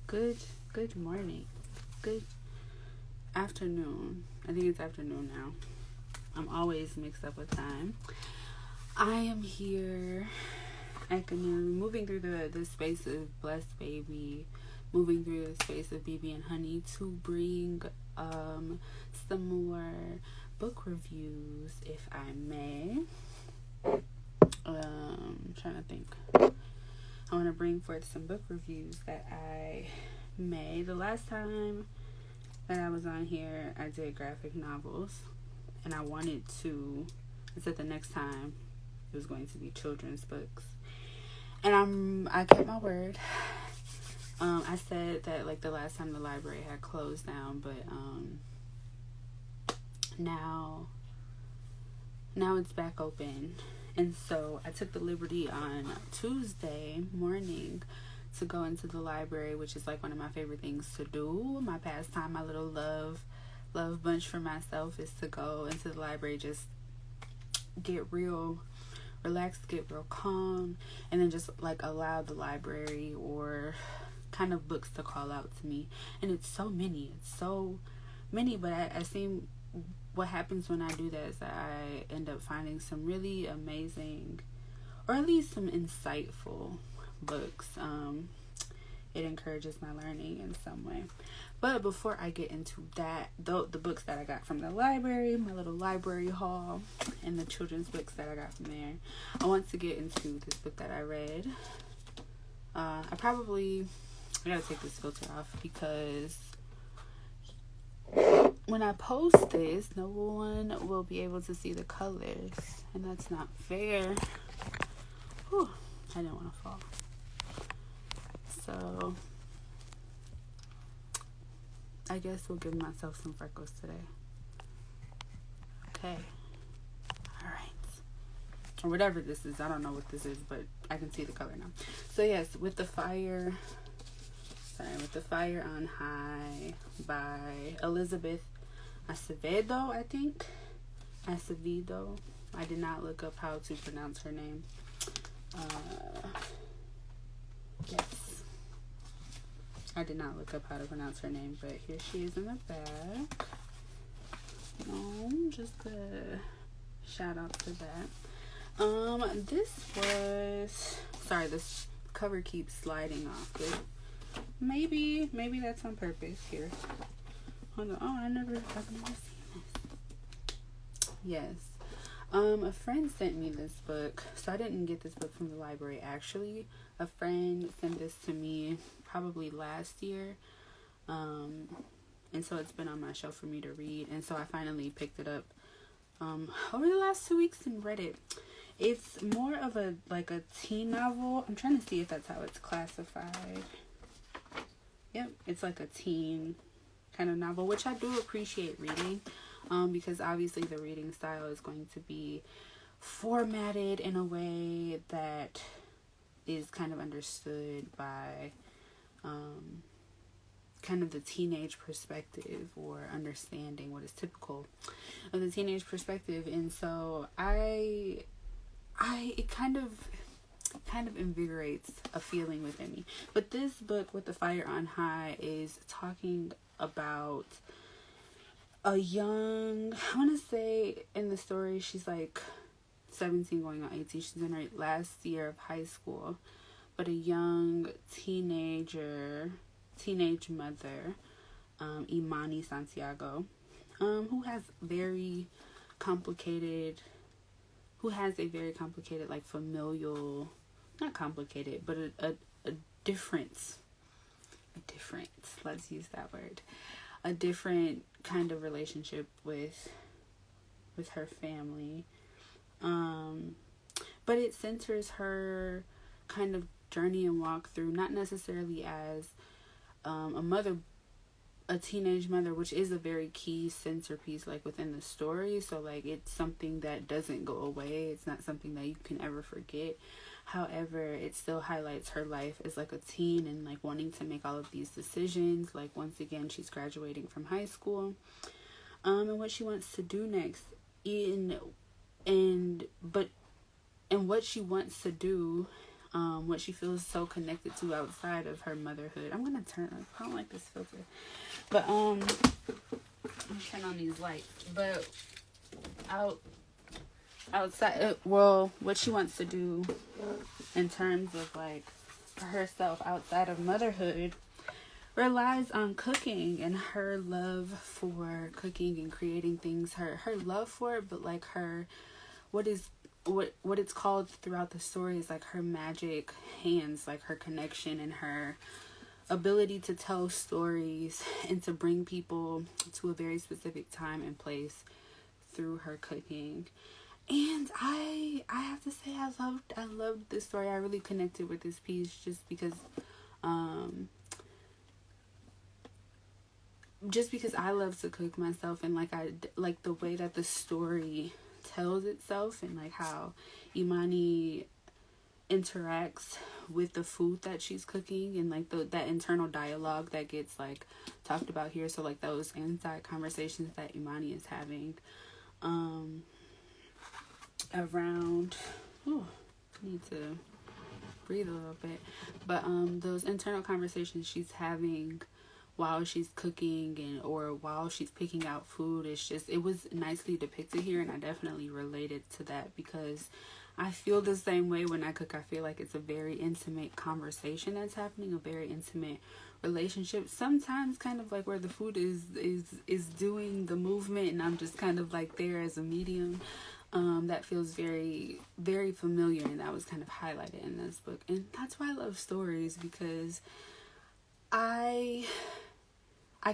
Good morning. Good afternoon. I think it's afternoon now. I'm always mixed up with time. I am here, moving through the space of Blessed Baby, moving through the space of BB and Honey to bring some more book reviews, if I may. I'm trying to think. I want to bring forth some book reviews that I made. The last time that I was on here, I did graphic novels, and I said the next time it was going to be children's books, and I kept my word. I said that like the last time the library had closed down, but now it's back open. And so I took the liberty on Tuesday morning to go into the library, which is like one of my favorite things to do. My pastime, my little love bunch for myself is to go into the library, just get real relaxed, get real calm, and then just like allow the library or kind of books to call out to me. And it's so many, but I seem... What happens when I do that is that I end up finding some really amazing, or at least some insightful books. It encourages my learning in some way. But before I get into that, the books that I got from the library, my little library haul, and the children's books that I got from there, I want to get into this book that I read. I gotta take this filter off because when I post this, no one will be able to see the colors, and that's not fair. Whew, I didn't want to fall. So, I guess we'll give myself some freckles today. Okay. Alright. Or whatever this is. I don't know what this is, but I can see the color now. So yes, With the Fire on High by Elizabeth Acevado, I think. Acevado. I did not look up how to pronounce her name. Yes. I did not look up how to pronounce her name, but here she is in the back. Just a shout out to that. This cover keeps sliding off. But maybe that's on purpose here. Hold on. I've never seen this. Yes. A friend sent me this book. So I didn't get this book from the library, actually. A friend sent this to me probably last year. And so it's been on my shelf for me to read. And so I finally picked it up over the last 2 weeks and read it. It's more of a teen novel. I'm trying to see if that's how it's classified. Yep, it's like a teen kind of novel, which I do appreciate reading, because obviously the reading style is going to be formatted in a way that is kind of understood by kind of the teenage perspective, or understanding what is typical of the teenage perspective. And so it kind of invigorates a feeling within me. But this book, With the Fire on High, is talking about a young, I want to say in the story, she's like 17 going on 18. She's in her last year of high school. But a young teenage mother, Imani Santiago, who has a very complicated, like familial, not complicated, but a difference, let's use that word, a different kind of relationship with her family. But it centers her kind of journey and walk through, not necessarily as a teenage mother, which is a very key centerpiece like within the story. So like it's something that doesn't go away. It's not something that you can ever forget. However, it still highlights her life as like a teen and like wanting to make all of these decisions. Like once again, she's graduating from high school, and what she wants to do next. And what she wants to do what she feels so connected to outside of her motherhood. I'm gonna turn, I don't like this filter, but let me turn on these lights. But outside, well, what she wants to do in terms of like herself outside of motherhood relies on cooking and her love for cooking and creating things. Her love for it, but like what it's called throughout the story is like her magic hands, like her connection and her ability to tell stories and to bring people to a very specific time and place through her cooking. And I have to say I loved this story. I really connected with this piece just because I love to cook myself, and like I like the way that the story tells itself and like how Imani interacts with the food that she's cooking and like that internal dialogue that gets like talked about here. So like those inside conversations that Imani is having around need to breathe a little bit, but those internal conversations she's having while she's cooking or while she's picking out food, it was nicely depicted here, and I definitely related to that because I feel the same way when I cook. I feel like it's a very intimate conversation that's happening, a very intimate relationship, sometimes kind of like where the food is doing the movement and I'm just kind of like there as a medium. That feels very, very familiar, and that was kind of highlighted in this book. And that's why I love stories, because I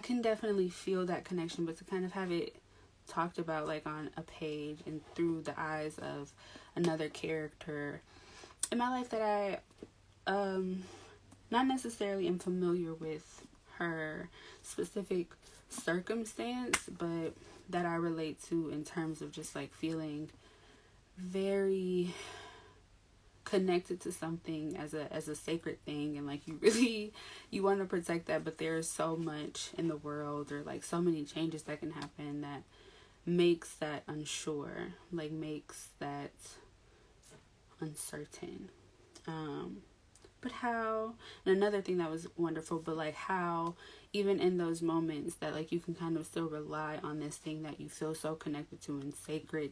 can definitely feel that connection, but to kind of have it talked about like on a page and through the eyes of another character in my life that I not necessarily am familiar with her specific circumstance, but that I relate to in terms of just like feeling very connected to something as a sacred thing, and like you want to protect that, but there's so much in the world, or like so many changes that can happen that makes that unsure, like makes that uncertain. But how, and another thing that was wonderful, but like how even in those moments that like you can kind of still rely on this thing that you feel so connected to and sacred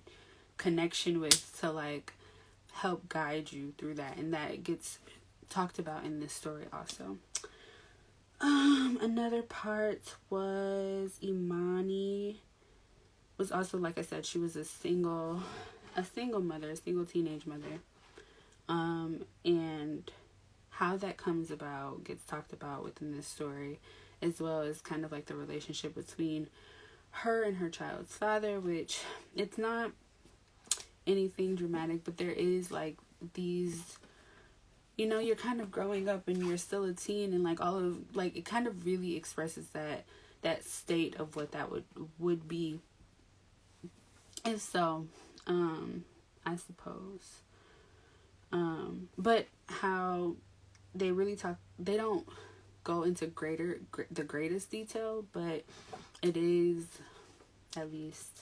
connection with to like help guide you through that, and that gets talked about in this story also. Another part was Imani was also, like I said, she was a single mother, a single teenage mother, and how that comes about gets talked about within this story, as well as kind of like the relationship between her and her child's father, which it's not anything dramatic, but there is like these, you're kind of growing up and you're still a teen, and like all of like it kind of really expresses that state of what that would be. And so I suppose but how they really they don't go into the greatest detail, but it is at least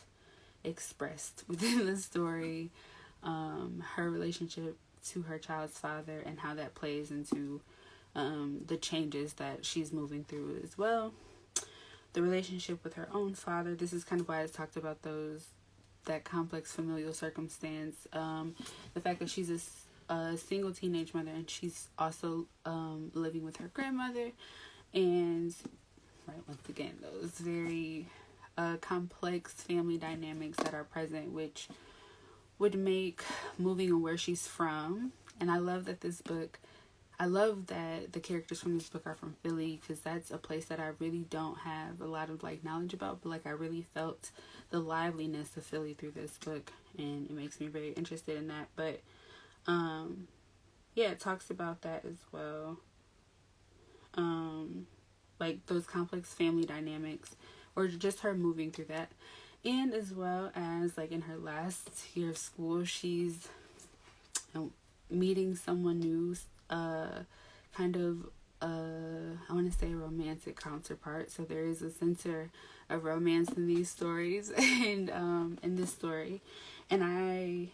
expressed within the story, her relationship to her child's father and how that plays into the changes that she's moving through as well. The relationship with her own father, this is kind of why I talked about that complex familial circumstance, the fact that she's a single teenage mother, and she's also living with her grandmother, and right, once again, those very complex family dynamics that are present, which would make moving where she's from. And I love that the characters from this book are from Philly, because that's a place that I really don't have a lot of like knowledge about, but like I really felt the liveliness of Philly through this book, and it makes me very interested in that. But yeah, it talks about that as well, like those complex family dynamics, or just her moving through that. And as well as like in her last year of school, she's meeting someone new, kind of I want to say a romantic counterpart. So there is a center of romance in these stories, and in this story, and I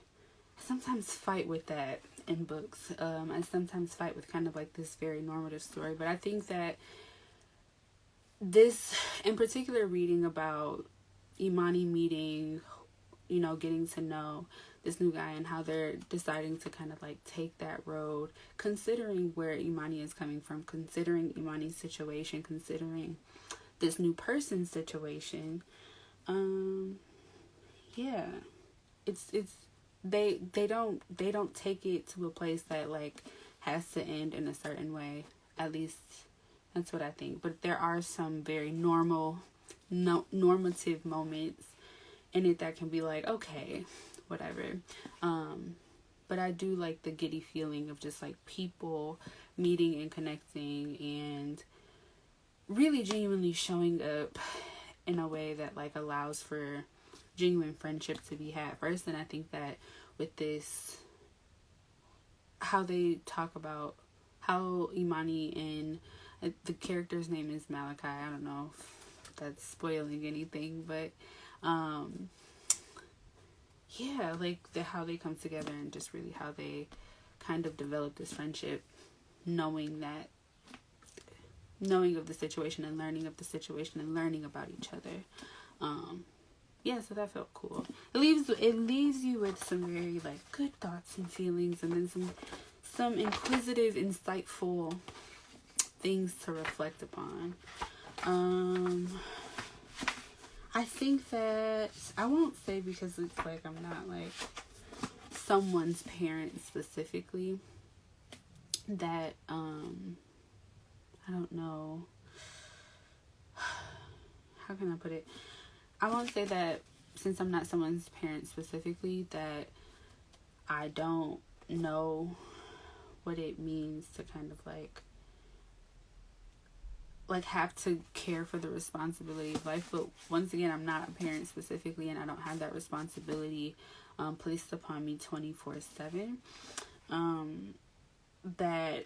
sometimes fight with that, in books. I sometimes fight with kind of like this very normative story, but I think that this, in particular, reading about Imani meeting, you know, getting to know this new guy and how they're deciding to kind of like take that road, considering where Imani is coming from, considering Imani's situation, considering this new person's situation. Yeah, it's they don't take it to a place that like has to end in a certain way. At least that's what I think. But there are some very normative moments in it that can be like, okay, whatever. But I do like the giddy feeling of just like people meeting and connecting and really genuinely showing up in a way that like allows for genuine friendship to be had first. And I think that with this, how they talk about how Imani and the character's name is Malachi. I don't know if that's spoiling anything, but yeah, like how they come together and just really how they kind of develop this friendship, knowing of the situation and learning of the situation and learning about each other. Yeah, so that felt cool. It leaves you with some very like good thoughts and feelings, and then some inquisitive, insightful things to reflect upon. I think that I won't say, because it's like I'm not like someone's parent specifically, that I don't know, how can I put it? I won't say that, since I'm not someone's parent specifically, that I don't know what it means to kind of like have to care for the responsibility of life. But once again, I'm not a parent specifically, and I don't have that responsibility placed upon me 24/7. That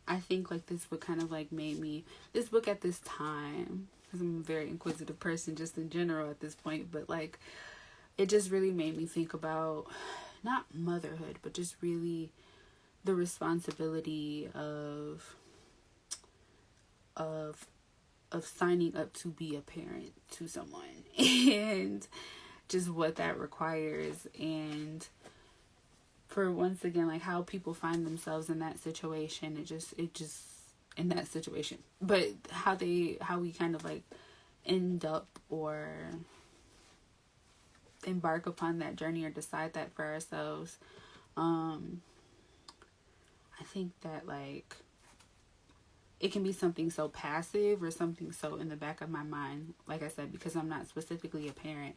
I think like this book kind of like made me, this book at this time, because I'm a very inquisitive person just in general at this point, but like it just really made me think about not motherhood, but just really the responsibility of signing up to be a parent to someone, and just what that requires, and for once again like how people find themselves in that situation. It just in that situation, but how we kind of like end up or embark upon that journey or decide that for ourselves. I think that like it can be something so passive or something so in the back of my mind, like I said, because I'm not specifically a parent.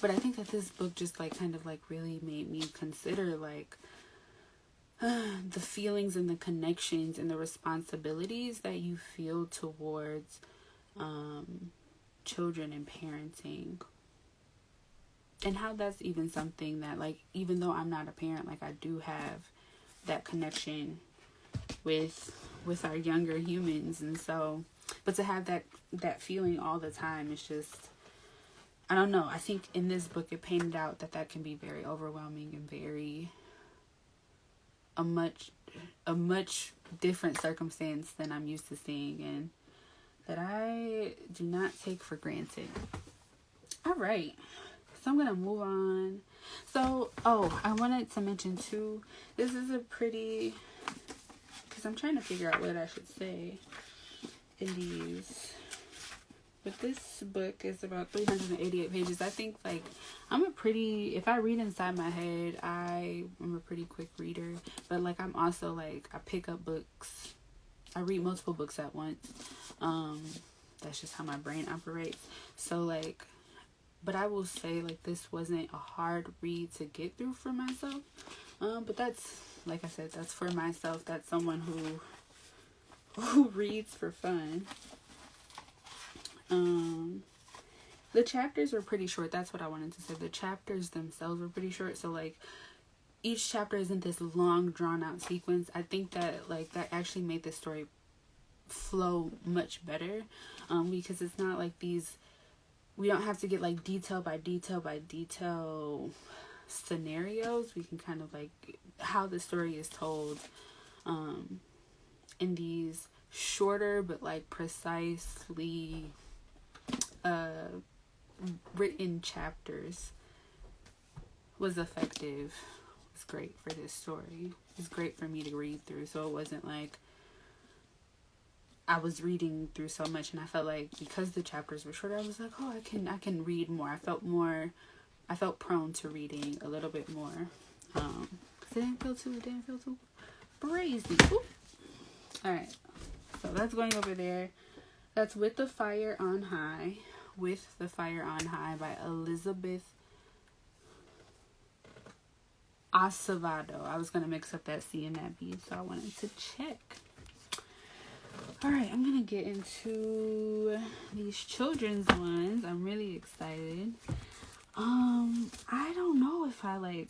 But I think that this book just like kind of like really made me consider like the feelings and the connections and the responsibilities that you feel towards children and parenting, and how that's even something that like, even though I'm not a parent, like I do have that connection with our younger humans. And so, but to have that feeling all the time, it's just, I don't know. I think in this book it painted out that can be very overwhelming and very a much different circumstance than I'm used to seeing, and that I do not take for granted. All right, so I'm gonna move on. So I wanted to mention too, this is a pretty, because I'm trying to figure out what I should say in these. But this book is about 388 pages. I think like if I read inside my head, I'm a pretty quick reader. But like I'm also like, I pick up books. I read multiple books at once. That's just how my brain operates. So like, but I will say like this wasn't a hard read to get through for myself. But that's, like I said, that's for myself. That's someone who reads for fun. The chapters were pretty short. That's what I wanted to say. The chapters themselves were pretty short. So like each chapter isn't this long drawn out sequence. I think that like that actually made the story flow much better. Because it's not like we don't have to get like detail by detail by detail scenarios, we can kind of like how the story is told in these shorter but like precisely written chapters was effective. It's great for this story. It's great for me to read through, so it wasn't like I was reading through so much and I felt like because the chapters were shorter, I was like, oh, I can read more. I felt prone to reading a little bit more. Cause it didn't feel too crazy. Ooh. All right. So that's going over there. That's With the Fire on High. With the Fire on High by Elizabeth Acevado. I was going to mix up that C and that B, so I wanted to check. Alright, I'm going to get into these children's ones. I'm really excited. I don't know if I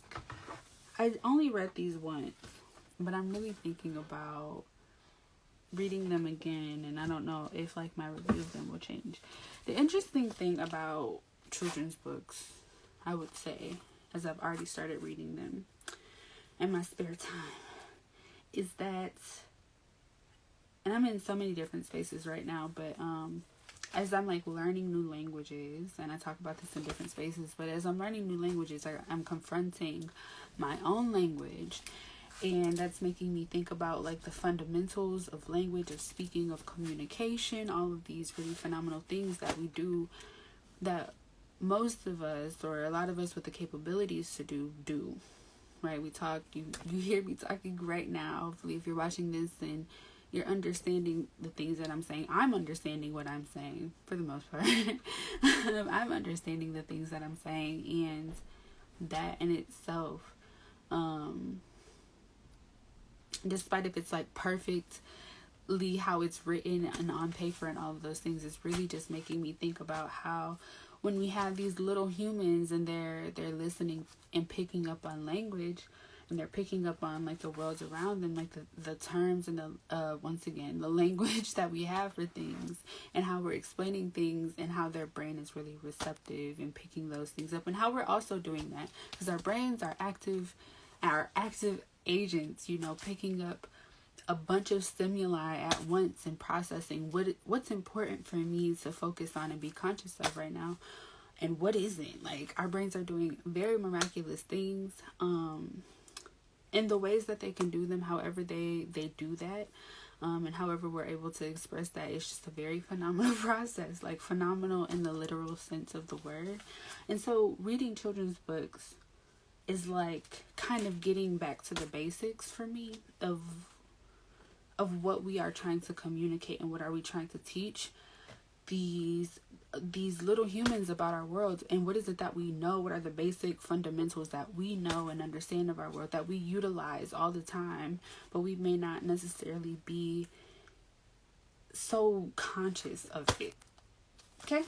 only read these once, but I'm really thinking about reading them again, and I don't know if like my review of them will change. The interesting thing about children's books, I would say, as I've already started reading them in my spare time, is that, and I'm in so many different spaces right now, but as I'm like learning new languages, and I talk about this in different spaces, but as I'm learning new languages, I'm confronting my own language, and that's making me think about like the fundamentals of language, of speaking, of communication, all of these really phenomenal things that we do, that most of us, or a lot of us with the capabilities to do, right? We talk, you hear me talking right now. Hopefully if you're watching this and you're understanding the things that I'm saying, I'm understanding what I'm saying for the most part. I'm understanding the things that I'm saying, and that in itself, despite if it's like perfectly how it's written and on paper and all of those things, it's really just making me think about how when we have these little humans and they're listening and picking up on language, and they're picking up on like the worlds around them, like the terms and the once again the language that we have for things, and how we're explaining things, and how their brain is really receptive and picking those things up, and how we're also doing that because our brains are active agents, picking up a bunch of stimuli at once and processing what's important for me to focus on and be conscious of right now, and what isn't. Like, our brains are doing very miraculous things in the ways that they can do them, however they do that, and however we're able to express that. It's just a very phenomenal process, like phenomenal in the literal sense of the word. And so reading children's books is like kind of getting back to the basics for me of what we are trying to communicate and what are we trying to teach these little humans about our world, and what is it that we know, what are the basic fundamentals that we know and understand of our world that we utilize all the time, but we may not necessarily be so conscious of it. Okay?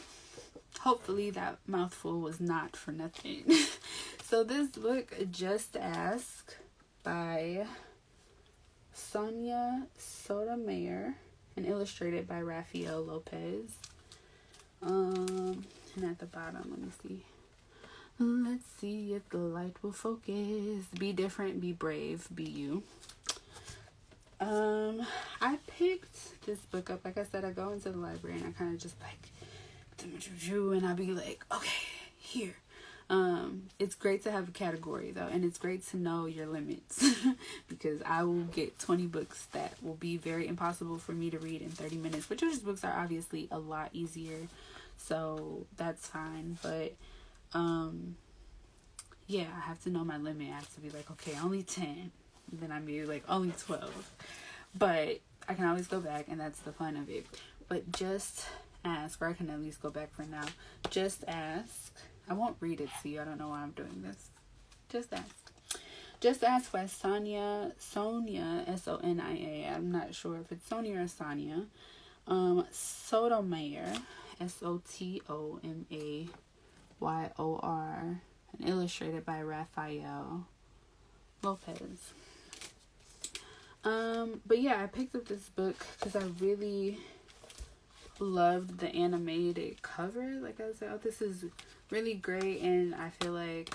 Hopefully that mouthful was not for nothing. So this book, Just Ask by Sonia Sotomayor and illustrated by Rafael López. And at the bottom, let me see. Let's see if the light will focus. Be different, be brave, be you. I picked this book up. Like I said, I go into the library and I kind of just like, and I'll be like, okay, here. It's great to have a category though, and it's great to know your limits because I will get 20 books that will be very impossible for me to read in 30 minutes, but children's books are obviously a lot easier, so that's fine. But yeah, I have to know my limit. I have to be like, okay, only 10, then I'm be like only 12, but I can always go back, and that's the fun of it. But Just Ask, or I can at least go back for now. Just Ask. I won't read it to you. I don't know why I'm doing this. Just Ask. Just Ask by Sonia, Sonia, I'm not sure if it's Sonia or Sonia. Sotomayor, Sotomayor, and illustrated by Rafael López. But yeah, I picked up this book because I really loved the animated cover. Like, I was like, oh, this is really great, and I feel like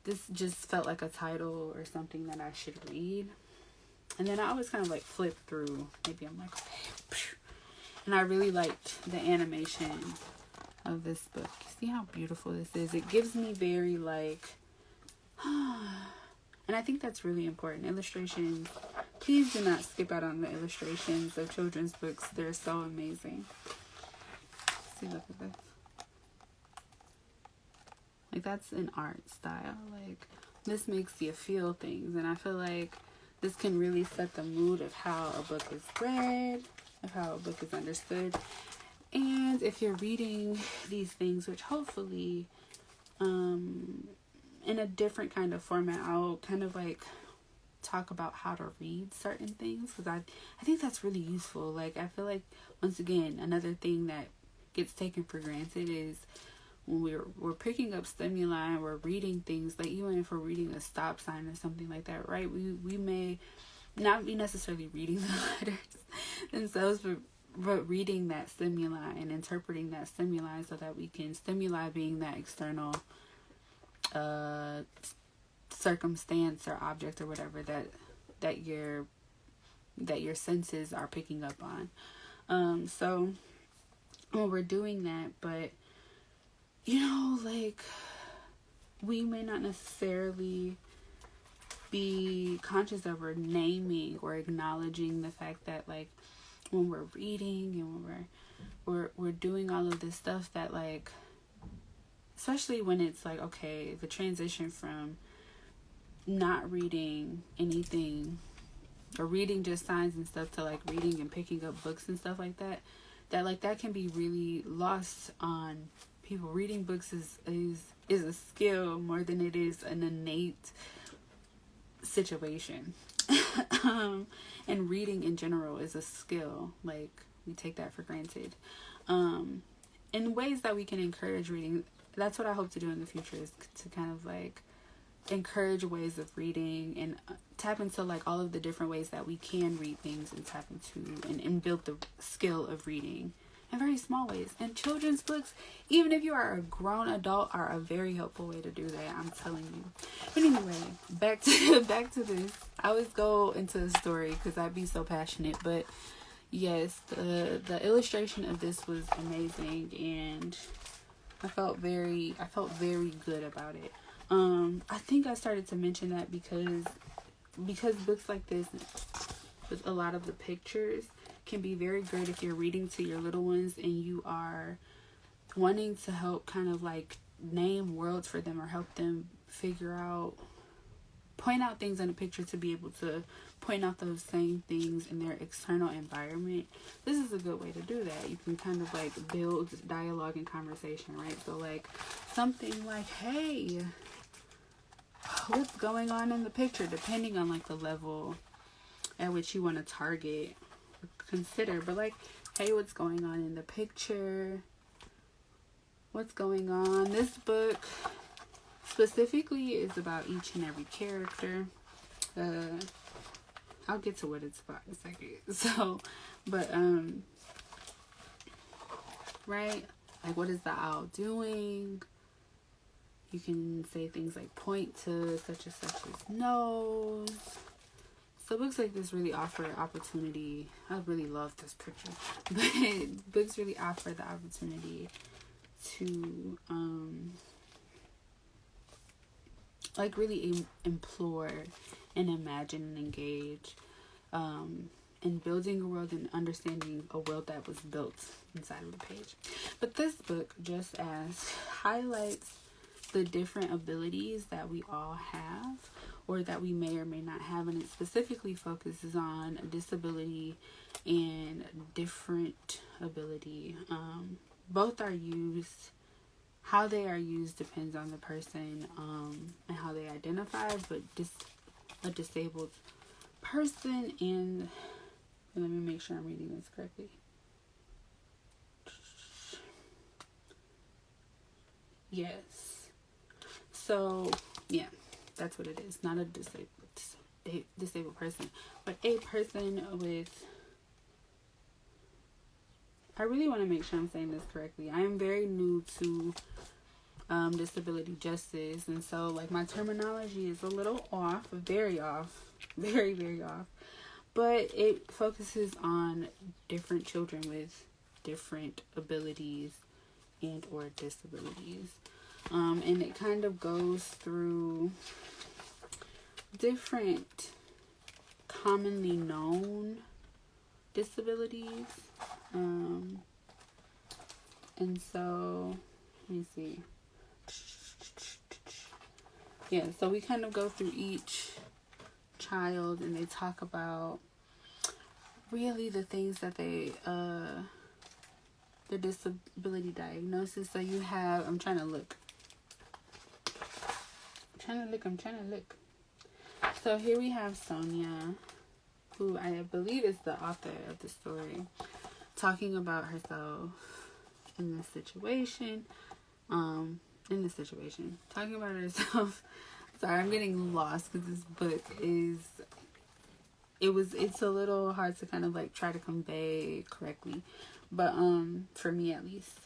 this just felt like a title or something that I should read. And then I always kind of like flip through. Maybe I'm like, okay. And I really liked the animation of this book. See how beautiful this is? It gives me very like, and I think that's really important. Illustrations. Please do not skip out on the illustrations of children's books. They're so amazing. See, look at this. Like, that's an art style. Like, this makes you feel things. And I feel like this can really set the mood of how a book is read, of how a book is understood. And if you're reading these things, which hopefully, in a different kind of format, I'll kind of like talk about how to read certain things, because I think that's really useful. Like, I feel like, once again, another thing that gets taken for granted is when we're picking up stimuli and we're reading things, like even if we're reading a stop sign or something like that, right? We may not be necessarily reading the letters themselves, but reading that stimuli and interpreting that stimuli so that we can, stimuli being that external circumstance or object or whatever that your senses are picking up on. So when we're doing that, but like, we may not necessarily be conscious of or naming or acknowledging the fact that, like, when we're reading and when we're doing all of this stuff, that, like, especially when it's like, okay, the transition from not reading anything or reading just signs and stuff to like reading and picking up books and stuff like that, that can be really lost on people. Reading books is a skill more than it is an innate situation. And reading in general is a skill. Like, we take that for granted. In ways that we can encourage reading, that's what I hope to do in the future, is to kind of like encourage ways of reading and tap into like all of the different ways that we can read things, and tap into and build the skill of reading in very small ways. And children's books, even if you are a grown adult, are a very helpful way to do that, I'm telling you. But anyway, back to this. I always go into the story because I'd be so passionate, but yes, the illustration of this was amazing, and I felt very good about it. I think I started to mention that because books like this, with a lot of the pictures, can be very great if you're reading to your little ones and you are wanting to help kind of like name worlds for them, or help them point out things in a picture to be able to point out those same things in their external environment. This is a good way to do that. You can kind of like build dialogue and conversation, right? So like something like, hey, what's going on in the picture, depending on like the level at which you want to target or consider. But like, hey, what's going on in the picture? What's going on? This book specifically is about each and every character. I'll get to what it's about in a second. So, but right, like, what is the owl doing? You can say things like point to such and such as nose. So books like this really offer opportunity. I really love this picture. But books really offer the opportunity to like really implore and imagine and engage in building a world and understanding a world that was built inside of the page. But this book just as highlights the different abilities that we all have, or that we may or may not have, and it specifically focuses on disability and different ability. Both are used. How they are used depends on the person and how they identify, but a disabled person, and let me make sure I'm reading this correctly. Yes. So, yeah, that's what it is. Not a disabled person, but a person with... I really want to make sure I'm saying this correctly. I am very new to disability justice. And so, like, my terminology is a little off, very off, very, very off. But it focuses on different children with different abilities and or disabilities. And it kind of goes through different commonly known disabilities. And so, let me see. Yeah, so we kind of go through each child and they talk about really the things that they, the disability diagnosis. So you have, I'm trying to look. So here we have Sonia, who I believe is the author of the story, talking about herself in this situation. Talking about herself. Sorry, I'm getting lost because this book it's a little hard to kind of like try to convey correctly, but for me at least.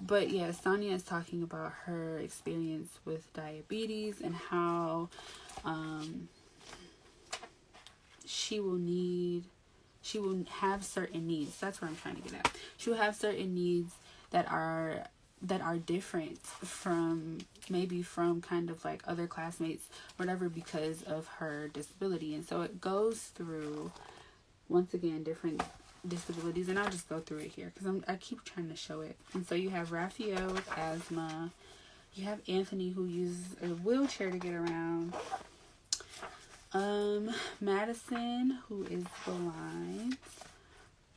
But yeah, Sonia is talking about her experience with diabetes and how she will have certain needs. That's what I'm trying to get at. She will have certain needs that are different from kind of like other classmates, whatever, because of her disability. And so it goes through, once again, different disabilities, and I'll just go through it here because I keep trying to show it. And so you have Rafael with asthma, you have Anthony who uses a wheelchair to get around, Madison who is blind,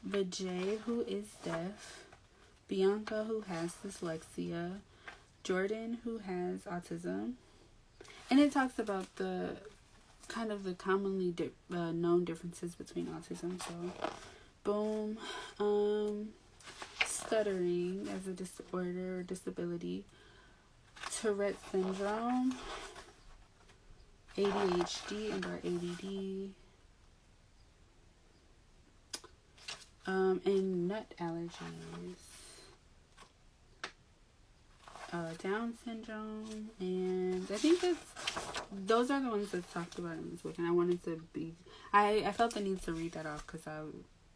Vijay who is deaf, Bianca who has dyslexia, Jordan who has autism. And it talks about the kind of the commonly known differences between autism. So boom, stuttering as a disorder or disability, Tourette syndrome, ADHD and or ADD, and nut allergies, Down syndrome, and I think those are the ones that's talked about in this book. And I wanted to I felt the need to read that off because I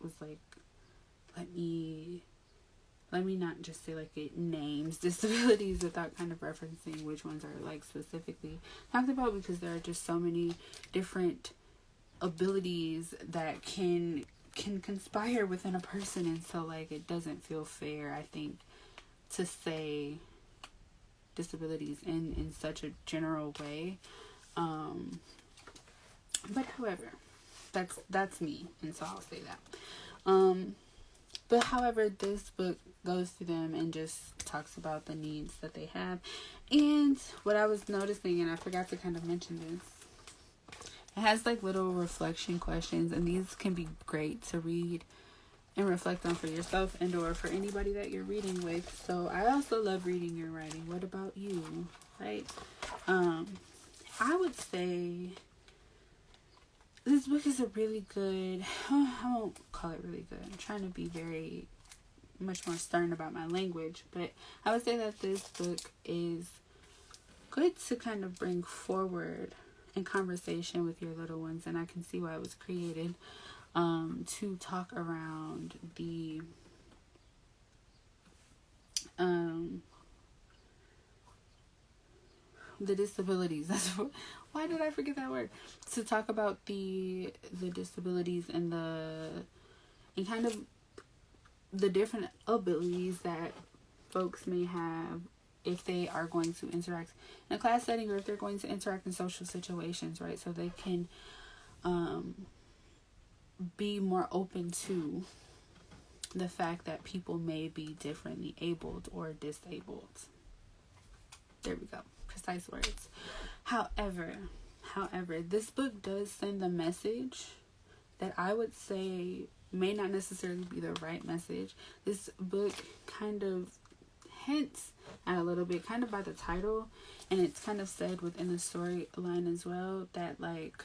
was like, let me not just say like it names disabilities without kind of referencing which ones are like specifically talked about, because there are just so many different abilities that can conspire within a person. And so like it doesn't feel fair, I think, to say disabilities in such a general way. But however, that's me, and so I'll say that. But however, this book goes through them and just talks about the needs that they have. And what I was noticing, and I forgot to kind of mention this, it has like little reflection questions, and these can be great to read and reflect on for yourself and or for anybody that you're reading with. So I also love reading and writing. What about you? Right? I would say this book is a really good, I won't call it really good. I'm trying to be very much more stern about my language, but I would say that this book is good to kind of bring forward in conversation with your little ones, and I can see why it was created, to talk around the disabilities. Why did I forget that word? To talk about the disabilities and kind of the different abilities that folks may have if they are going to interact in a class setting, or if they're going to interact in social situations, right? So they can be more open to the fact that people may be differently abled or disabled. There we go. Precise words. However, this book does send a message that I would say may not necessarily be the right message. This book kind of hints at a little bit, kind of by the title, and it's kind of said within the storyline as well, that like,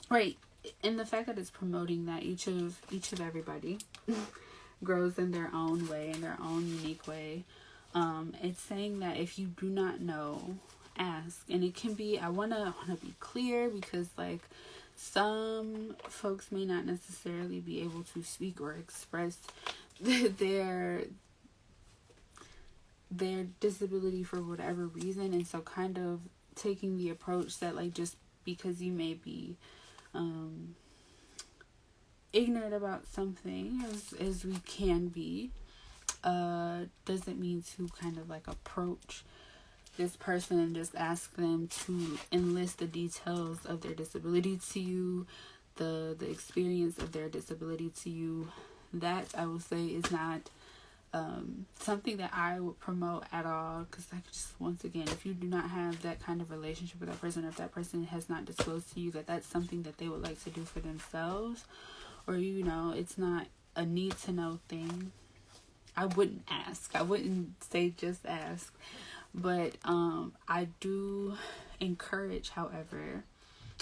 right, and the fact that it's promoting that each of everybody grows in their own way, in their own unique way. It's saying that if you do not know, ask. And it can be, I want to be clear, because like some folks may not necessarily be able to speak or express their disability for whatever reason, and so kind of taking the approach that like just because you may be ignorant about something, as we can be, doesn't mean to kind of like approach this person and just ask them to enlist the details of their disability to you, the experience of their disability to you. That, I will say, is not something that I would promote at all, because like, just once again, if you do not have that kind of relationship with that person, or if that person has not disclosed to you that that's something that they would like to do for themselves, or you know, it's not a need to know thing, I wouldn't ask. I wouldn't say just ask. But I do encourage, however,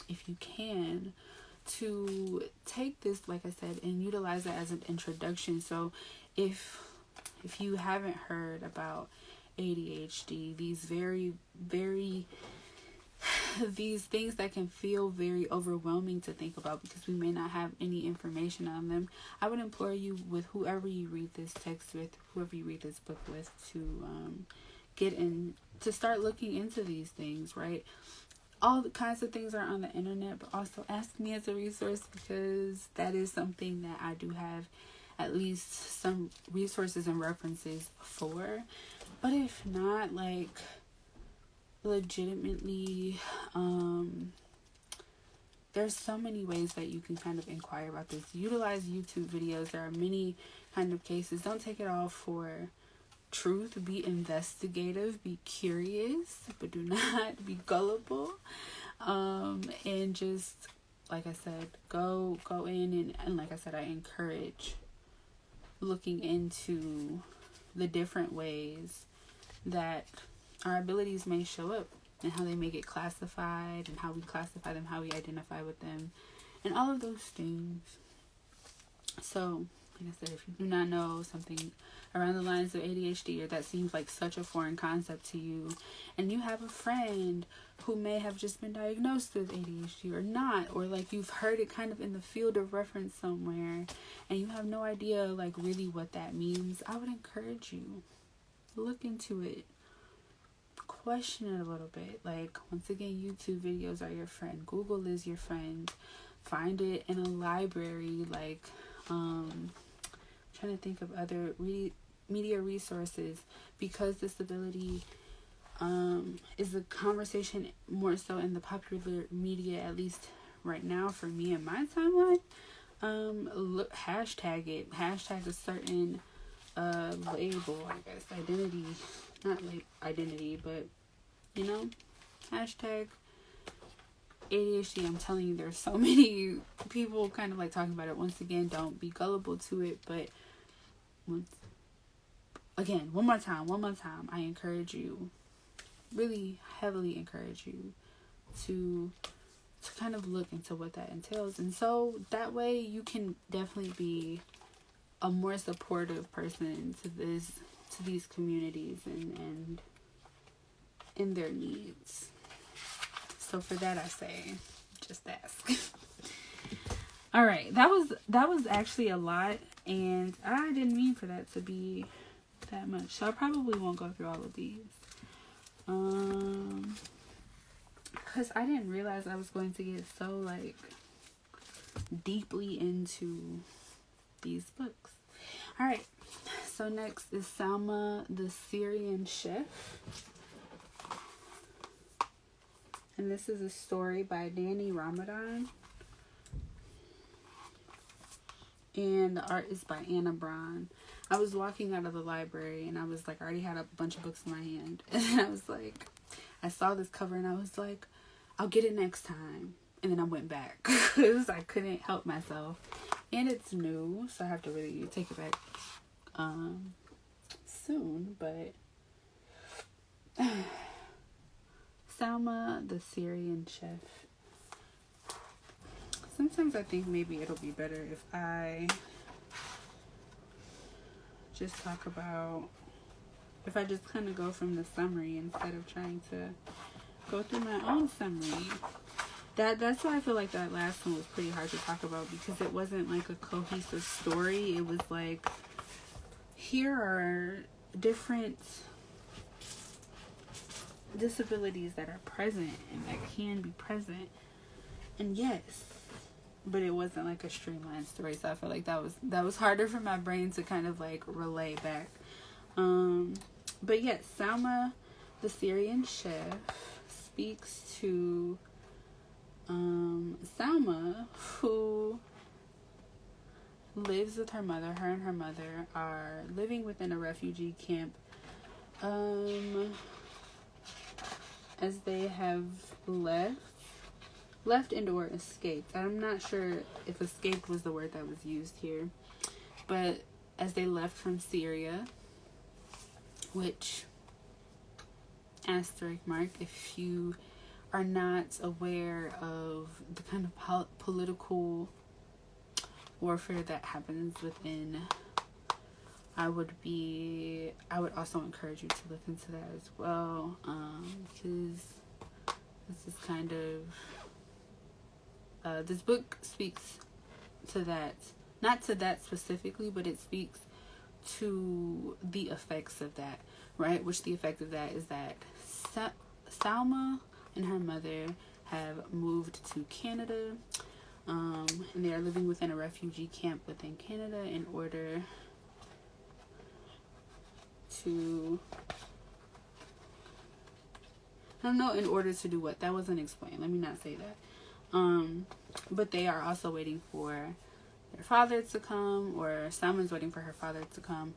if you can, to take this, like I said, and utilize it as an introduction. So if you haven't heard about ADHD, these these things that can feel very overwhelming to think about because we may not have any information on them, I would implore you, with whoever you read this text with, whoever you read this book with, to get in, to start looking into these things, right? All the kinds of things are on the internet, but also ask me as a resource, because that is something that I do have at least some resources and references for. But if not, like, legitimately, there's so many ways that you can kind of inquire about this. Utilize YouTube videos. There are many kind of cases. Don't take it all for truth. Be investigative, be curious, but do not be gullible. And just, like I said, go in, and like I said, I encourage looking into the different ways that our abilities may show up, and how they may get classified, and how we classify them, how we identify with them, and all of those things. So, like I said, if you do not know something around the lines of ADHD, or that seems like such a foreign concept to you, and you have a friend who may have just been diagnosed with ADHD or not, or like you've heard it kind of in the field of reference somewhere, and you have no idea like really what that means, I would encourage you, look into it, question it a little bit. Like, once again, YouTube videos are your friend, Google is your friend, find it in a library, like trying to think of other media resources, because disability is a conversation more so in the popular media, at least right now for me in my timeline. Look, hashtag it, hashtag a certain label, I guess, identity, not identity, but you know, hashtag ADHD. I'm telling you, there's so many people kind of like talking about it. Once again, don't be gullible to it, but one more time, I encourage you, really heavily encourage you to kind of look into what that entails, and so that way you can definitely be a more supportive person to these communities and in their needs. So for that, I say, just ask. All right, that was actually a lot, and I didn't mean for that to be that much, so I probably won't go through all of these, because I didn't realize I was going to get so like deeply into these books. All right, so next is Salma, the Syrian chef. And this is a story by Danny Ramadan. And the art is by Anna Bron. I was walking out of the library, and I was like, I already had a bunch of books in my hand. And I was like, I saw this cover, and I was like, I'll get it next time. And then I went back, because I couldn't help myself. And it's new, so I have to really take it back soon. But Salma, the Syrian chef. Sometimes I think maybe it'll be better if I just talk about, if I just kind of go from the summary instead of trying to go through my own summary. That's why I feel like that last one was pretty hard to talk about, because it wasn't like a cohesive story. It was like, here are different disabilities that are present and that can be present, and yes, but it wasn't like a streamlined story. So I feel like that was harder for my brain to kind of like relay back. But yes, Salma, the Syrian chef, speaks to Salma, who lives with her mother. Her and her mother are living within a refugee camp, as they have left and or escaped. I'm not sure if escaped was the word that was used here, but as they left from Syria, which, asterisk mark, if you are not aware of the kind of political warfare that happens within, I would also encourage you to look into that as well, because this is kind of, this book speaks to that, not to that specifically, but it speaks to the effects of that, right? Which the effect of that is that Salma and her mother have moved to Canada, and they are living within a refugee camp within Canada in order to, I don't know, in order to do what? That wasn't explained. Let me not say that. But they are also waiting for their father to come, or Salma's waiting for her father to come.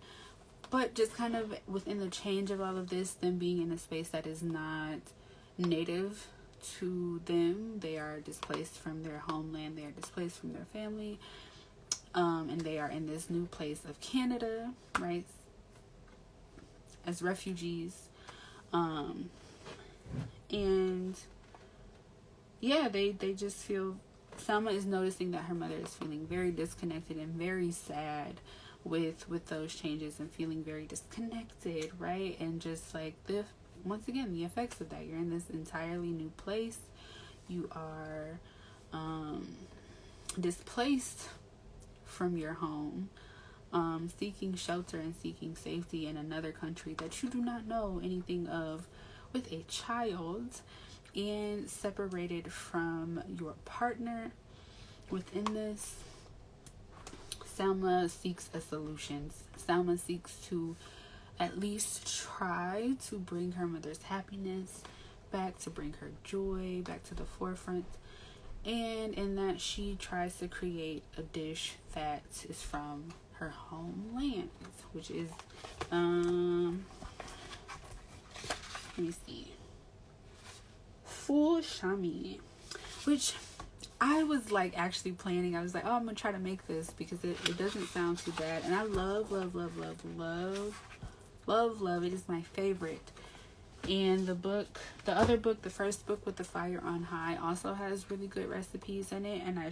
But just kind of within the change of all of this, them being in a space that is not native to them, they are displaced from their homeland, they are displaced from their family, and they are in this new place of Canada, right, as refugees. And yeah, they just feel, Salma is noticing that her mother is feeling very disconnected and very sad with those changes, and feeling very disconnected, right? And just like once again, the effects of that. You're in this entirely new place. You are displaced from your home, seeking shelter and seeking safety in another country that you do not know anything of, with a child, and separated from your partner. Within this, Salma seeks a solution. Salma seeks to at least try to bring her mother's happiness back, to bring her joy back to the forefront. And in that, she tries to create a dish that is from her homeland, which is, let me see, full shami, which I was like actually planning. I was like, oh, I'm gonna try to make this because it doesn't sound too bad. And I love it. Is my favorite. And the other book, the first book, With the Fire on High, also has really good recipes in it. And I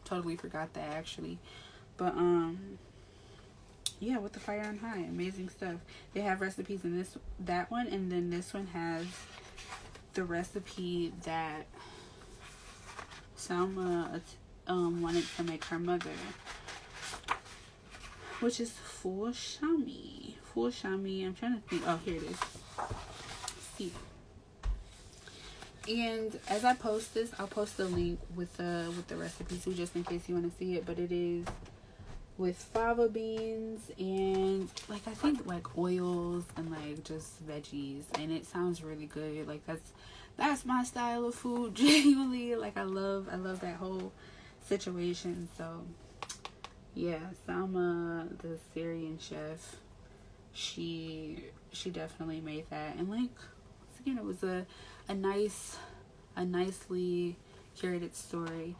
totally forgot that actually. But yeah, With the Fire on High, amazing stuff. They have recipes in that one, and then this one has the recipe that Salma wanted to make her mother, which is full shami. I'm trying to think. Oh, here it is. See. And as I post this, I'll post the link with the recipe too, just in case you want to see it. But it is with fava beans and like I think like oils and like just veggies, and it sounds really good. Like that's my style of food, genuinely. Like I love that whole situation. So yeah, Salma, the Syrian chef, she definitely made that. And like once again, it was a nicely curated story.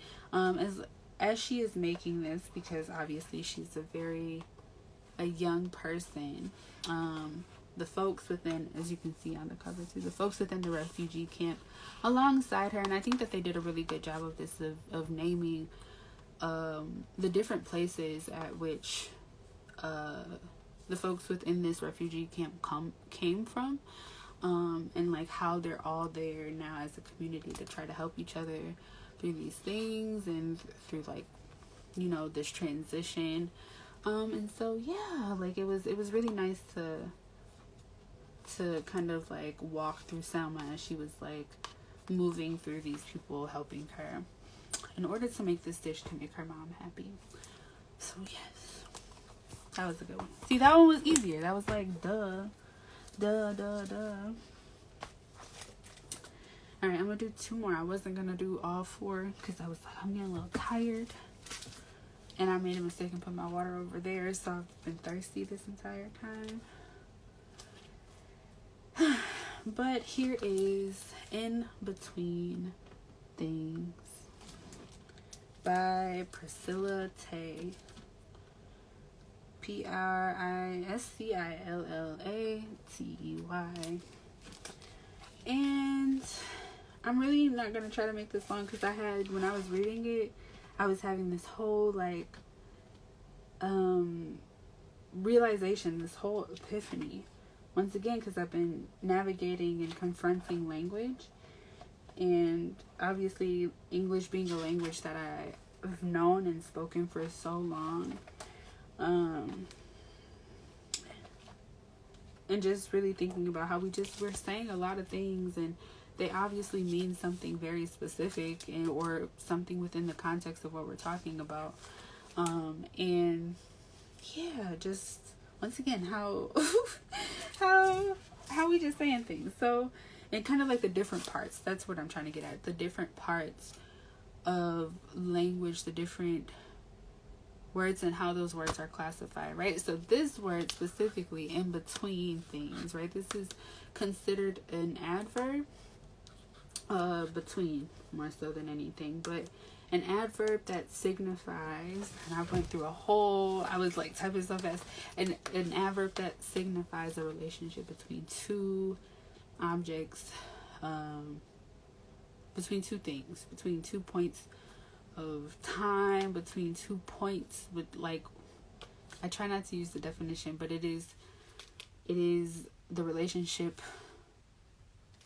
As she is making this, because obviously she's a young person, the folks within, as you can see on the cover too, the folks within the refugee camp alongside her, and I think that they did a really good job of this, of naming the different places at which the folks within this refugee camp came from, and like how they're all there now as a community to try to help each other through these things and through like, you know, this transition. And so yeah, like it was really nice to kind of like walk through Salma as she was like moving through these people helping her in order to make this dish to make her mom happy. So yes, that was a good one. See, that one was easier. That was like duh. Alright, I'm gonna do 2 more. I wasn't gonna do all 4 because I was like, I'm getting a little tired. And I made a mistake and put my water over there, so I've been thirsty this entire time. But here is In Between Things by Priscilla Tay. Priscillatey. And I'm really not going to try to make this long because when I was reading it, I was having this whole like realization, this whole epiphany. Once again, because I've been navigating and confronting language. And obviously English being a language that I've known and spoken for so long. And just really thinking about how we're saying a lot of things and they obviously mean something very specific or something within the context of what we're talking about. And yeah, just once again, how we just saying things. So, and kind of like the different parts, that's what I'm trying to get at. The different parts of language, the different words and how those words are classified, right? So this word specifically, in between things, right? This is considered an adverb, between more so than anything, but an adverb that signifies, and I went through I was like typing so fast, an adverb that signifies a relationship between 2 objects, between 2 things, between 2 points of time, between 2 points with like, I try not to use the definition, but it is the relationship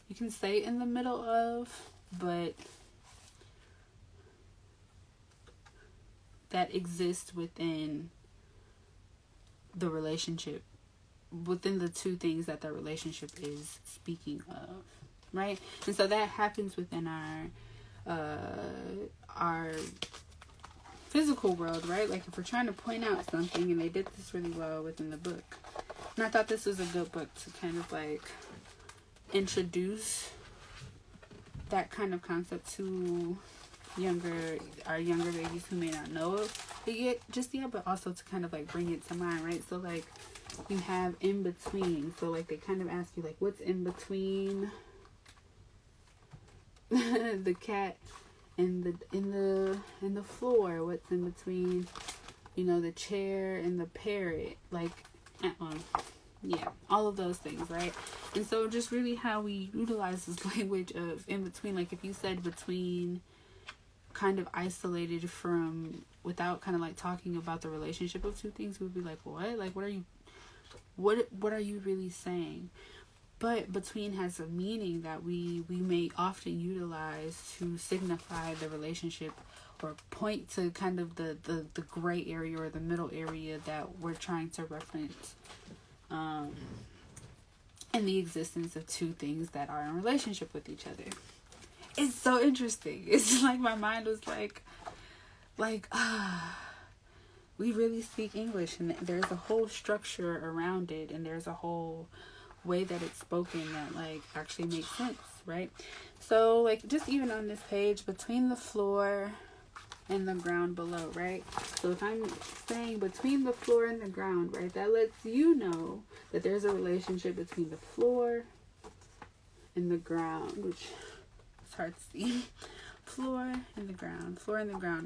you can say in the middle of, but that exists within the relationship, within the 2 things that the relationship is speaking of, right? And so that happens within our physical world, right? Like if we're trying to point out something, and they did this really well within the book. And I thought this was a good book to kind of like introduce that kind of concept to our younger babies who may not know it just yet, but also to kind of like bring it to mind, right? So like you have in between, so like they kind of ask you like, what's in between the cat and the floor? What's in between, you know, the chair and the parrot? Like, yeah, all of those things, right? And so just really how we utilize this language of in between. Like if you said between, kind of isolated from, without kind of like talking about the relationship of 2 things, we'd be like, what? Like what are you really saying? But between has a meaning that we may often utilize to signify the relationship or point to kind of the gray area or the middle area that we're trying to reference, and the existence of 2 things that are in relationship with each other. It's so interesting. It's like my mind was like, we really speak English, and there's a whole structure around it, and there's a whole way that it's spoken that like actually makes sense, right? So like just even on this page, between the floor and the ground below, right? So if I'm saying between the floor and the ground, right, that lets you know that there's a relationship between the floor and the ground, which is hard to see. Floor and the ground,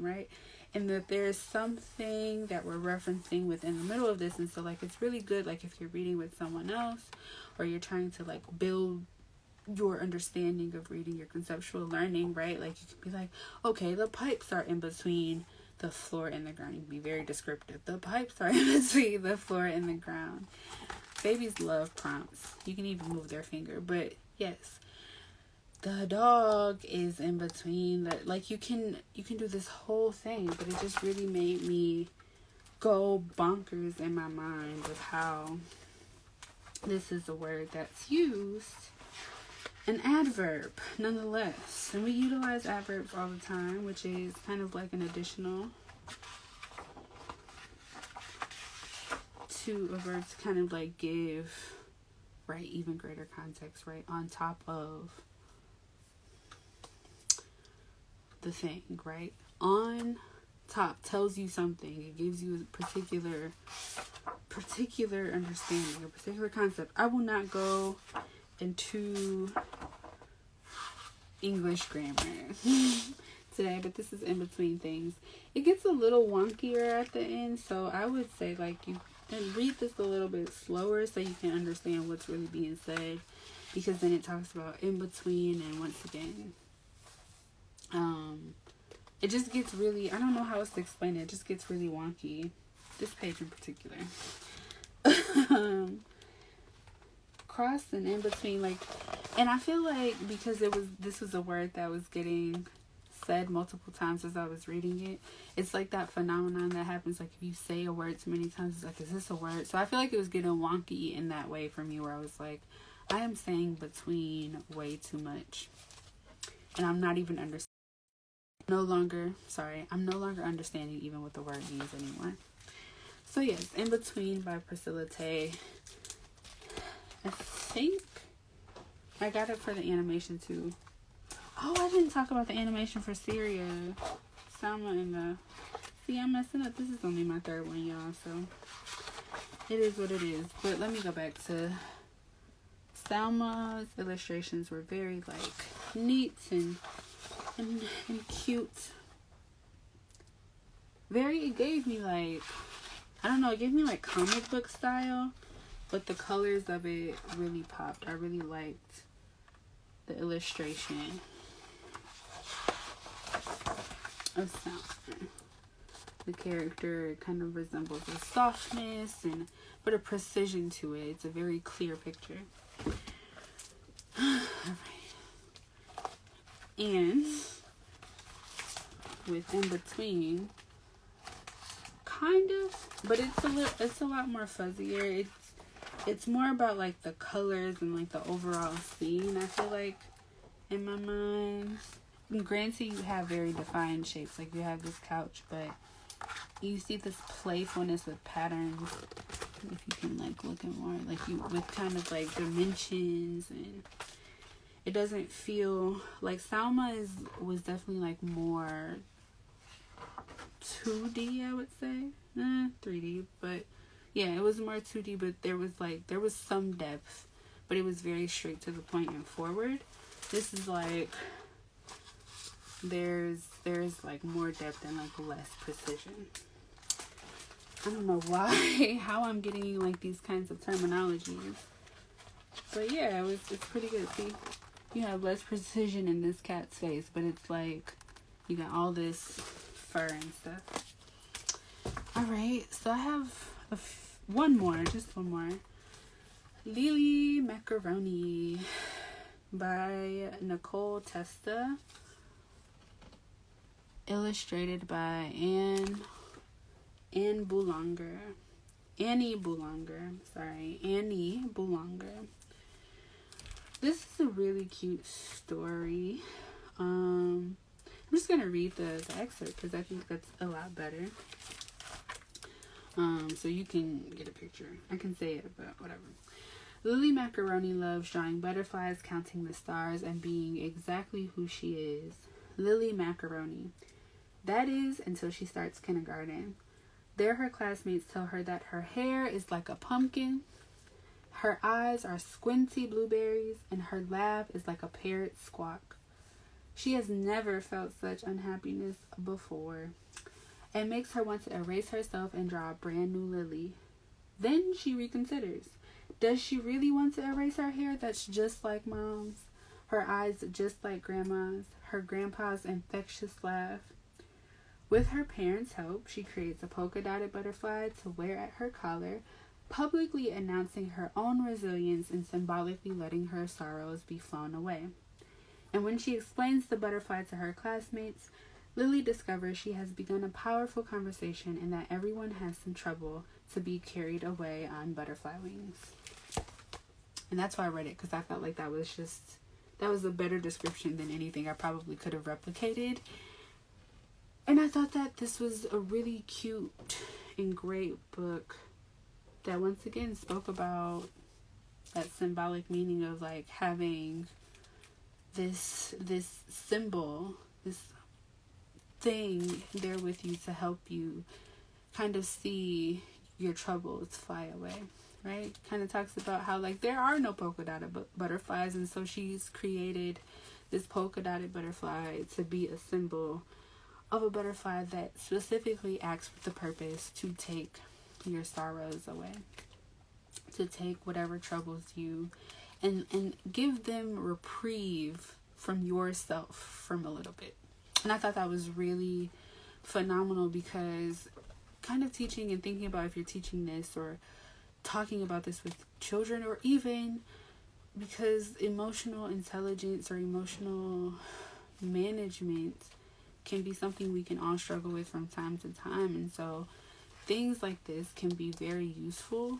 right? And that there's something that we're referencing within the middle of this. And so like it's really good, like if you're reading with someone else, or you're trying to like build your understanding of reading, your conceptual learning, right? Like you can be like, okay, the pipes are in between the floor and the ground. You can be very descriptive. The pipes are in between the floor and the ground. Babies love prompts. You can even move their finger. But yes, the dog is in between. Like, you can do this whole thing, but it just really made me go bonkers in my mind with how this is a word that's used. An adverb, nonetheless. And we utilize adverbs all the time, which is kind of like an additional to a verb to kind of like give, right, even greater context, right, on top of the thing, right? On top tells you something. It gives you a particular understanding, a particular concept. I will not go into English grammar today, but this is in between things. It gets a little wonkier at the end, so I would say like you read this a little bit slower so you can understand what's really being said, because then it talks about in between, and once again, it just gets really, I don't know how else to explain it. It just gets really wonky. This page in particular. Cross and in between, like, and I feel like because this was a word that was getting said multiple times as I was reading it. It's like that phenomenon that happens, like if you say a word too many times, it's like, is this a word? So I feel like it was getting wonky in that way for me, where I was like, I am saying between way too much, and I'm not even understanding. I'm no longer understanding even what the word means anymore. So yes, In Between by Priscilla Tay. I think I got it for the animation too. Oh, I didn't talk about the animation for Syrian. Salma and the... See, I'm messing up. This is only my third one, y'all, so it is what it is. But let me go back to Salma's illustrations were very, like, neat and cute. It gave me, like, I don't know, it gave me, like, comic book style, but the colors of it really popped. I really liked the illustration of Salma. The character kind of resembles a softness but a precision to it. It's a very clear picture. Alright. And with In Between, kind of, but it's a lot more fuzzier. It's more about like the colors and like the overall scene, I feel like, in my mind. And granted, you have very defined shapes, like you have this couch, but you see this playfulness with patterns, if you can like look at more, like you with kind of like dimensions, and it doesn't feel like Salma was definitely like more 2D, I would say. 3D, but yeah, it was more 2D, but there was some depth, but it was very straight to the point and forward. This is like there's like more depth and like less precision. I don't know how I'm getting like these kinds of terminologies, but yeah, it's pretty good. See, you have less precision in this cat's face, but it's like you got all this fur and stuff. Alright, so I have one more. Lili Macaroni by Nicole Testa. Illustrated by Annie Boulange. This is a really cute story. I'm just going to read the excerpt because I think that's a lot better. So you can get a picture. I can say it, but whatever. Lili Macaroni loves drawing butterflies, counting the stars, and being exactly who she is. Lili Macaroni. That is, until she starts kindergarten. There her classmates tell her that her hair is like a pumpkin, her eyes are squinty blueberries, and her laugh is like a parrot's squawk. She has never felt such unhappiness before. It makes her want to erase herself and draw a brand new Lili. Then she reconsiders. Does she really want to erase her hair that's just like mom's? Her eyes just like grandma's? Her grandpa's infectious laugh? With her parents' help, she creates a polka dotted butterfly to wear at her collar, publicly announcing her own resilience and symbolically letting her sorrows be flown away. And when she explains the butterfly to her classmates, Lili discovers she has begun a powerful conversation and that everyone has some trouble to be carried away on butterfly wings. And that's why I read it, because I felt like that was a better description than anything I probably could have replicated. And I thought that this was a really cute and great book that once again spoke about that symbolic meaning of like having this symbol, this thing there with you to help you kind of see your troubles fly away, right? Kind of talks about how like there are no polka dotted butterflies, and so she's created this polka dotted butterfly to be a symbol of a butterfly that specifically acts with the purpose to take your sorrows away, to take whatever troubles you and give them reprieve from yourself from a little bit. And I thought that was really phenomenal, because kind of teaching and thinking about if you're teaching this or talking about this with children, or even because emotional intelligence or emotional management can be something we can all struggle with from time to time. And so things like this can be very useful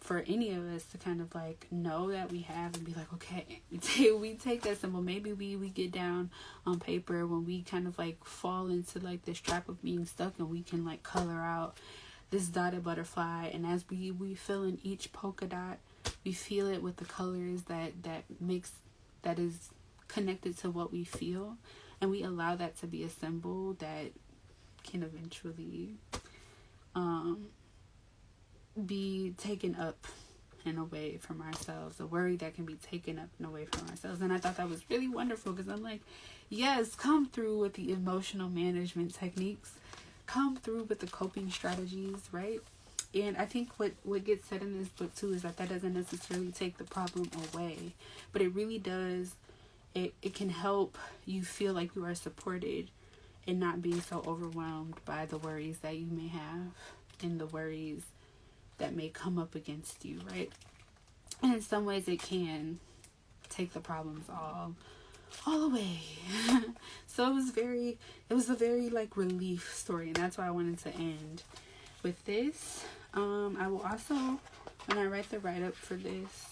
for any of us to kind of like know that we have and be like, okay, we take that symbol. Maybe we get down on paper when we kind of like fall into like this trap of being stuck, and we can like color out this dotted butterfly. And as we fill in each polka dot, we feel it with the colors that is connected to what we feel. And we allow that to be a symbol that can eventually be taken up and away from ourselves, a worry that can be taken up and away from ourselves. And I thought that was really wonderful, because I'm like, yes, come through with the emotional management techniques, come through with the coping strategies, right? And I think what gets said in this book too is that doesn't necessarily take the problem away, but it really does. It can help you feel like you are supported and not being so overwhelmed by the worries that you may have and the worries that may come up against you, right? And in some ways it can take the problems all away. So it was a very like relief story, and that's why I wanted to end with this. I will also, when I write the write-up for this,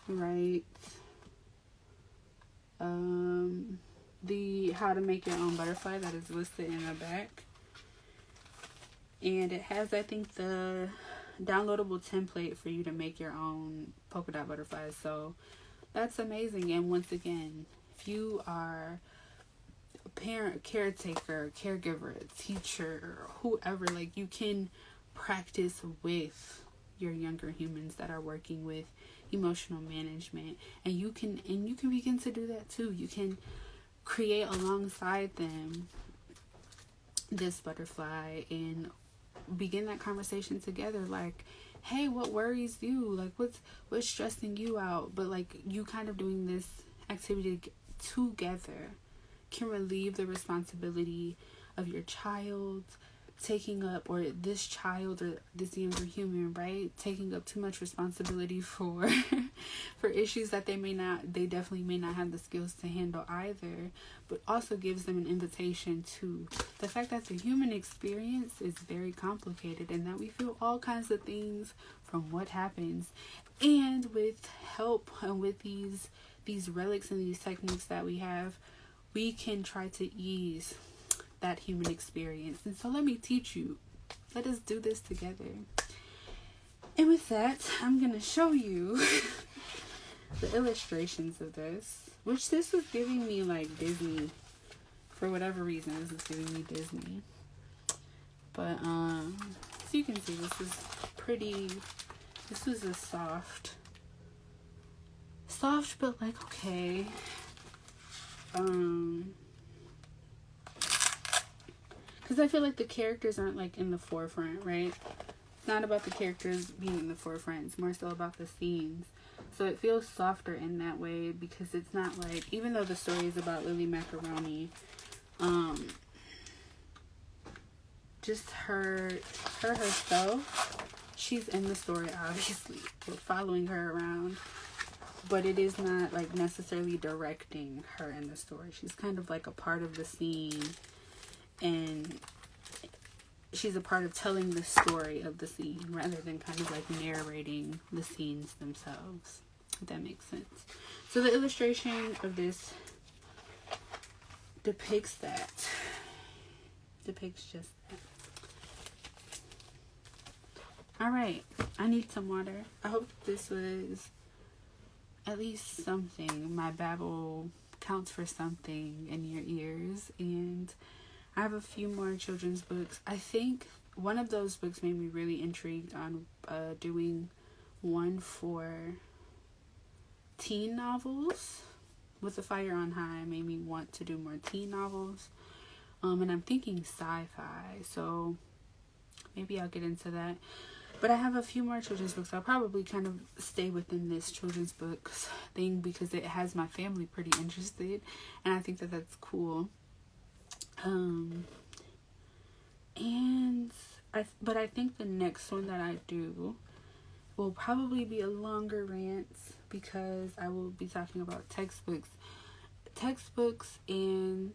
write the how to make your own butterfly that is listed in the back. And it has, I think, the downloadable template for you to make your own polka dot butterflies. So that's amazing. And once again, if you are a parent, caretaker, caregiver, teacher, whoever, like, you can practice with your younger humans that are working with emotional management, and you can begin to do that too. You can create alongside them this butterfly and begin that conversation together, like, hey, what worries you, like what's stressing you out? But like, you kind of doing this activity together can relieve the responsibility of your child taking up, or this child or this younger human, right, taking up too much responsibility for issues that they definitely may not have the skills to handle either, but also gives them an invitation to the fact that the human experience is very complicated, and that we feel all kinds of things from what happens. And with help and with these relics and these techniques that we have, we can try to ease that human experience. And so let me teach you. Let us do this together. And with that, I'm going to show you the illustrations of this, which this was giving me like Disney. For whatever reason, this is giving me Disney. But so you can see, this is pretty. This was a soft but like okay. Because I feel like the characters aren't like in the forefront, right? It's not about the characters being in the forefront. It's more so about the scenes. So it feels softer in that way, because it's not like, even though the story is about Lili Macaroni, just her herself. She's in the story, obviously. We're following her around, but it is not like necessarily directing her in the story. She's kind of like a part of the scene, and she's a part of telling the story of the scene rather than kind of like narrating the scenes themselves, if that makes sense. So the illustration of this depicts just that. All right, I need some water. I hope this was at least something. My babble counts for something in your ears. And I have a few more children's books. I think one of those books made me really intrigued on doing one for teen novels. With the Fire on High made me want to do more teen novels. And I'm thinking sci-fi, so maybe I'll get into that. But I have a few more children's books. I'll probably kind of stay within this children's books thing because it has my family pretty interested, and I think that that's cool. But I think the next one that I do will probably be a longer rant because I will be talking about textbooks, and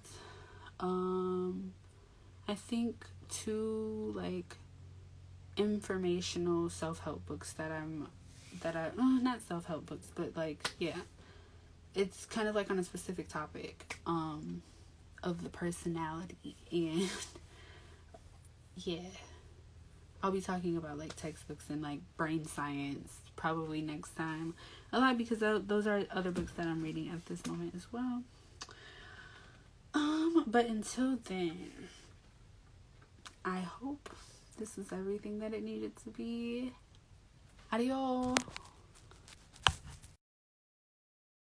I think 2 like informational self-help books that I not self-help books, but like, yeah, it's kind of like on a specific topic of the personality, and yeah, I'll be talking about like textbooks and like brain science probably next time a lot, because those are other books that I'm reading at this moment as well. But until then, I hope this is everything that it needed to be. Adios.